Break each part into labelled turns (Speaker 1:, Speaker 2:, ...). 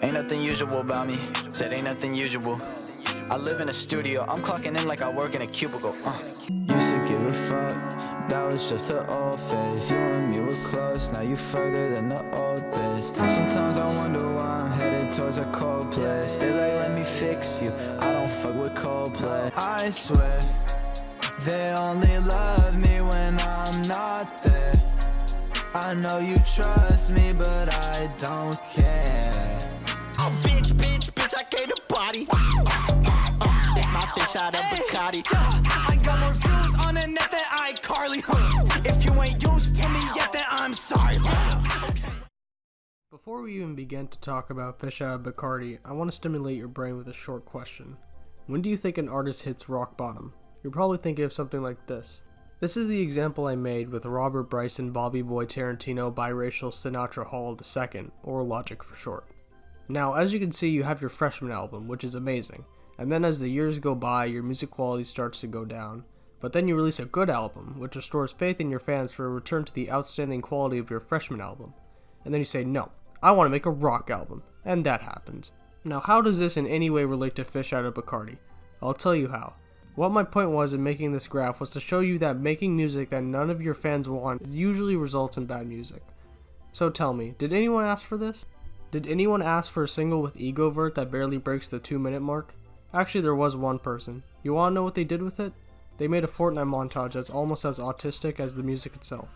Speaker 1: Ain't nothing usual about me, said ain't nothing usual. I live in a studio, I'm clocking in like I work in a cubicle. Used to give a fuck, that was just the old phase. You and me were close, now you further than the old days. Sometimes I wonder why I'm headed towards a cold place. They like, let me fix you, I don't fuck with Coldplay. I swear, they only love me when I'm not there. I know you trust me, but I don't care.
Speaker 2: Oh, bitch, I came to party. It's my fish out of Bacardi. I got more views on the net than iCarly. If you ain't used to me yet, then I'm sorry.
Speaker 3: Before we even begin to talk about fish out of Bacardi, I want to stimulate your brain with a short question. When do you think an artist hits rock bottom? You're probably thinking of something like this. This is the example I made with Robert Bryson, Bobby Boy Tarantino, biracial Sinatra Hall II, or Logic for short. Now, as you can see, you have your freshman album, which is amazing, and then as the years go by, your music quality starts to go down, but then you release a good album, which restores faith in your fans for a return to the outstanding quality of your freshman album, and then you say, no, I want to make a rock album, and that happens. Now, how does this in any way relate to Fish Out of Bacardi? I'll tell you how. What my point was in making this graph was to show you that making music that none of your fans want usually results in bad music. So tell me, did anyone ask for this? Did anyone ask for a single with ego vert that barely breaks the 2-minute mark? Actually, there was one person. You wanna know what they did with it? They made a Fortnite montage that's almost as autistic as the music itself.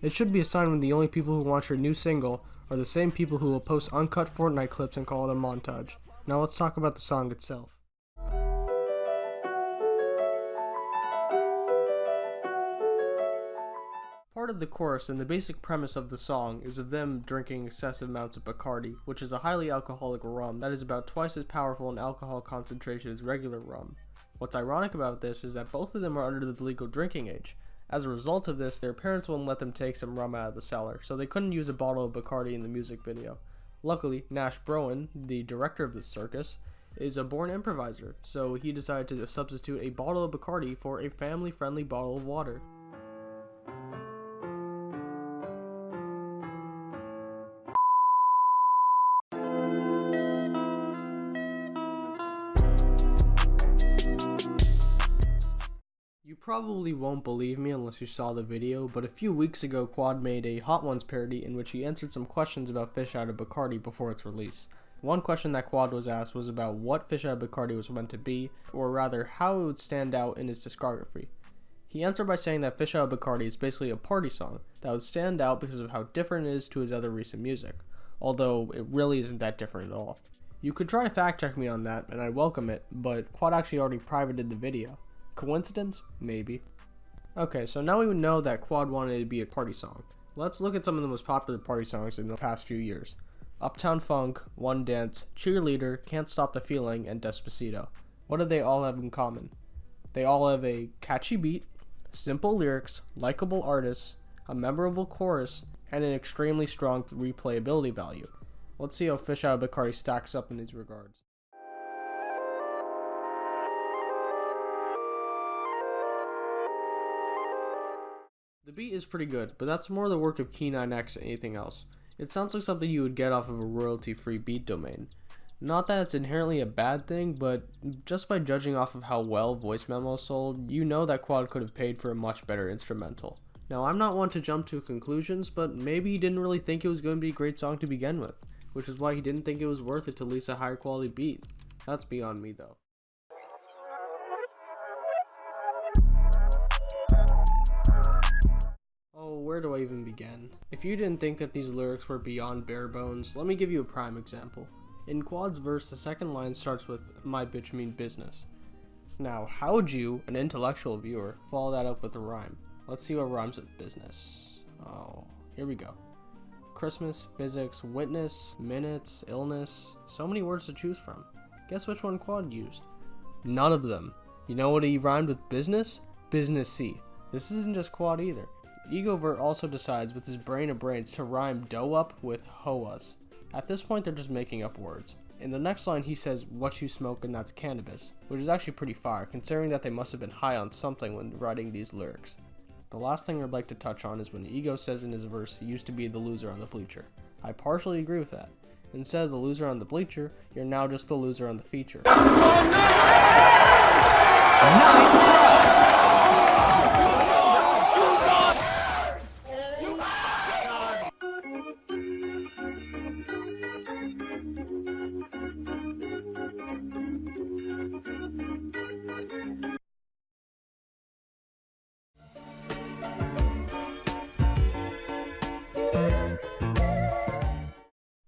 Speaker 3: It should be a sign when the only people who want your new single are the same people who will post uncut Fortnite clips and call it a montage. Now let's talk about the song itself. Part of the chorus and the basic premise of the song is of them drinking excessive amounts of Bacardi, which is a highly alcoholic rum that is about twice as powerful in alcohol concentration as regular rum. What's ironic about this is that both of them are under the legal drinking age. As a result of this, their parents wouldn't let them take some rum out of the cellar, so they couldn't use a bottle of Bacardi in the music video. Luckily, Nash Broen, the director of this circus, is a born improviser, so he decided to substitute a bottle of Bacardi for a family-friendly bottle of water. You probably won't believe me unless you saw the video, but a few weeks ago Quad made a Hot Ones parody in which he answered some questions about Fish Out of Bacardi before its release. One question that Quad was asked was about what Fish Out of Bacardi was meant to be, or rather how it would stand out in his discography. He answered by saying that Fish Out of Bacardi is basically a party song that would stand out because of how different it is to his other recent music, although it really isn't that different at all. You could try to fact check me on that and I'd welcome it, but Quad actually already privated the video. Coincidence? Maybe. Okay, so now we know that Quad wanted it to be a party song. Let's look at some of the most popular party songs in the past few years. Uptown Funk, One Dance, Cheerleader, Can't Stop the Feeling, and Despacito. What do they all have in common? They all have a catchy beat, simple lyrics, likable artists, a memorable chorus, and an extremely strong replayability value. Let's see how Fish Out of Bacardi stacks up in these regards. The beat is pretty good, but that's more the work of Key9X than anything else. It sounds like something you would get off of a royalty-free beat domain. Not that it's inherently a bad thing, but just by judging off of how well voice memos sold, you know that Quad could have paid for a much better instrumental. Now, I'm not one to jump to conclusions, but maybe he didn't really think it was going to be a great song to begin with, which is why he didn't think it was worth it to release a higher quality beat. That's beyond me though. Oh, where do I even begin? If you didn't think that these lyrics were beyond bare bones, let me give you a prime example. In Quad's verse, the second line starts with, "My bitch mean business." Now, how would you, an intellectual viewer, follow that up with a rhyme? Let's see what rhymes with business. Oh, here we go. Christmas, physics, witness, minutes, illness, so many words to choose from. Guess which one Quad used? None of them. You know what he rhymed with business? Business C. This isn't just Quad either. Egovert also decides with his brain of brains to rhyme dough up with hoas. At this point they're just making up words. In the next line he says what you smoke and that's cannabis, which is actually pretty fire considering that they must have been high on something when writing these lyrics. The last thing I'd like to touch on is when Ego says in his verse he used to be the loser on the bleacher. I partially agree with that. Instead of the loser on the bleacher, you're now just the loser on the feature.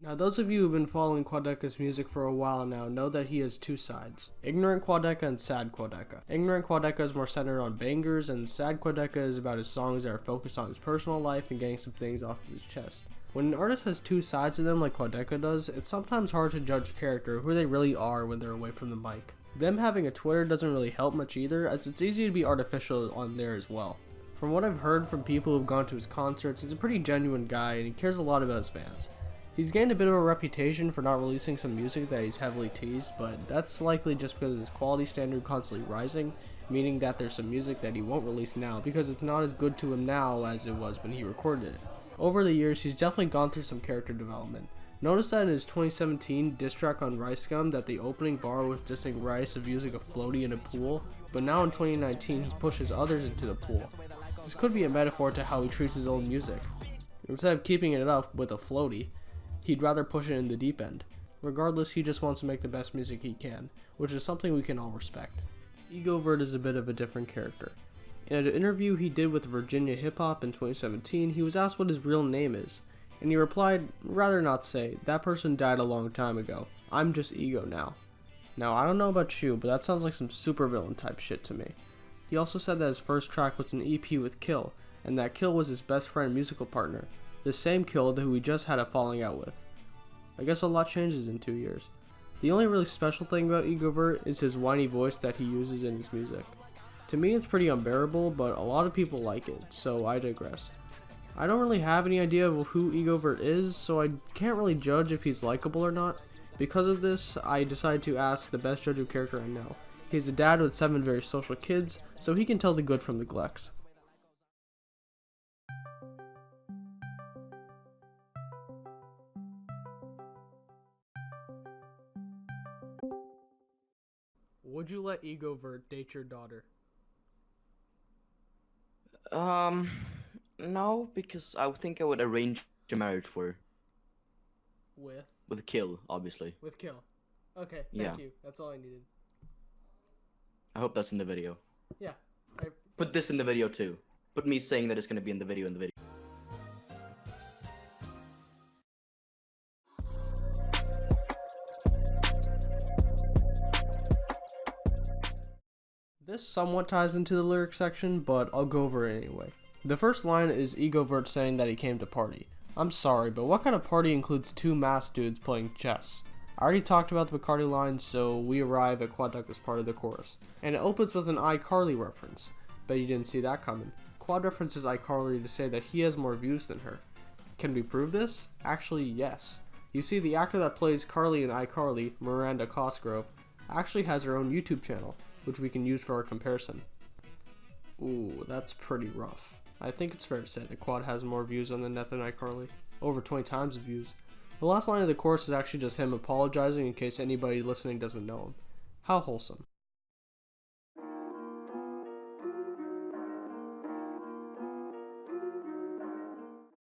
Speaker 3: Now, those of you who have been following Quadeca's music for a while now know that he has two sides, ignorant Quadeca and sad Quadeca. Ignorant Quadeca is more centered on bangers, and sad Quadeca is about his songs that are focused on his personal life and getting some things off of his chest. When an artist has two sides to them like Quadeca does, it's sometimes hard to judge character, who they really are when they're away from the mic. Them having a Twitter doesn't really help much either, as it's easy to be artificial on there as well. From what I've heard from people who've gone to his concerts, he's a pretty genuine guy and he cares a lot about his fans. He's gained a bit of a reputation for not releasing some music that he's heavily teased, but that's likely just because of his quality standard constantly rising, meaning that there's some music that he won't release now because it's not as good to him now as it was when he recorded it. Over the years, he's definitely gone through some character development. Notice that in his 2017 diss track on Rice Gum that the opening bar was dissing Rice of using a floaty in a pool, but now in 2019 he pushes others into the pool. This could be a metaphor to how he treats his own music. Instead of keeping it up with a floaty, he'd rather push it in the deep end. Regardless, he just wants to make the best music he can, which is something we can all respect. Egovert is a bit of a different character. In an interview he did with Virginia Hip Hop in 2017, he was asked what his real name is, and he replied, "Rather not say, that person died a long time ago. I'm just Ego now." Now, I don't know about you, but that sounds like some supervillain type shit to me. He also said that his first track was an EP with Kill, and that Kill was his best friend and musical partner. The same Kill who he just had a falling out with. I guess a lot changes in 2 years. The only really special thing about Egovert is his whiny voice that he uses in his music. To me it's pretty unbearable, but a lot of people like it, so I digress. I don't really have any idea of who Egovert is, so I can't really judge if he's likable or not. Because of this, I decided to ask the best judge of character I know. He's a dad with 7 very social kids, so he can tell the good from the glecks. Would you let Egovert date your daughter?
Speaker 4: No, because I think I would arrange a marriage for her.
Speaker 3: With
Speaker 4: Kill, obviously.
Speaker 3: With Kill. Okay,
Speaker 4: Yeah.
Speaker 3: thank you. That's all I needed.
Speaker 4: I hope that's in the video.
Speaker 3: Yeah.
Speaker 4: Put this in the video too. Put me saying that it's gonna be in the video
Speaker 3: This somewhat ties into the lyrics section, but I'll go over it anyway. The first line is Egovert saying that he came to party. I'm sorry, but what kind of party includes 2 masked dudes playing chess? I already talked about the Bacardi line, so we arrive at Quadeca's part of the chorus. And it opens with an iCarly reference. Bet you didn't see that coming. Quad references iCarly to say that he has more views than her. Can we prove this? Actually, yes. You see, the actor that plays Carly in iCarly, Miranda Cosgrove, actually has her own YouTube channel, which we can use for our comparison. Ooh, that's pretty rough. I think it's fair to say that Quad has more views on the net than iCarly. Over 20 times the views. The last line of the chorus is actually just him apologizing in case anybody listening doesn't know him. How wholesome.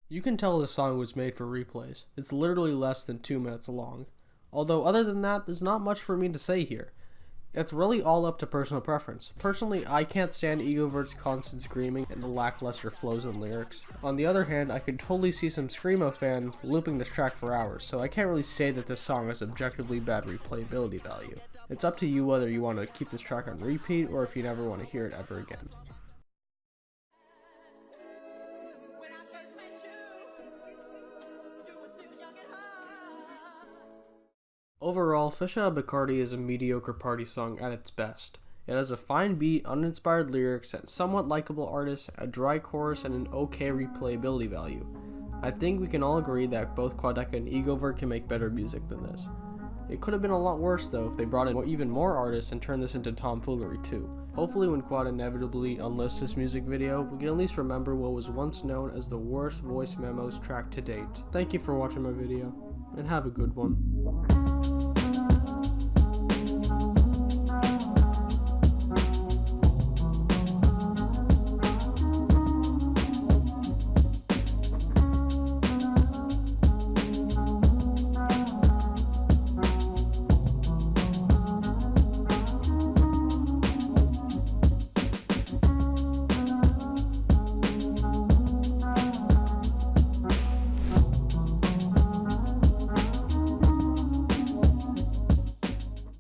Speaker 3: You can tell this song was made for replays. It's literally less than 2 minutes long. Although other than that, there's not much for me to say here. It's really all up to personal preference. Personally, I can't stand Egovert's constant screaming and the lackluster flows and lyrics. On the other hand, I could totally see some Screamo fan looping this track for hours, so I can't really say that this song has objectively bad replayability value. It's up to you whether you want to keep this track on repeat or if you never want to hear it ever again. Overall, Outta Bacardi is a mediocre party song at its best. It has a fine beat, uninspired lyrics, and somewhat likable artists, a dry chorus, and an okay replayability value. I think we can all agree that both Quadeca and Egovert can make better music than this. It could have been a lot worse though if they brought in even more artists and turned this into tomfoolery too. Hopefully when Quad inevitably unlists this music video, we can at least remember what was once known as the worst voice memos track to date. Thank you for watching my video. and have a good one.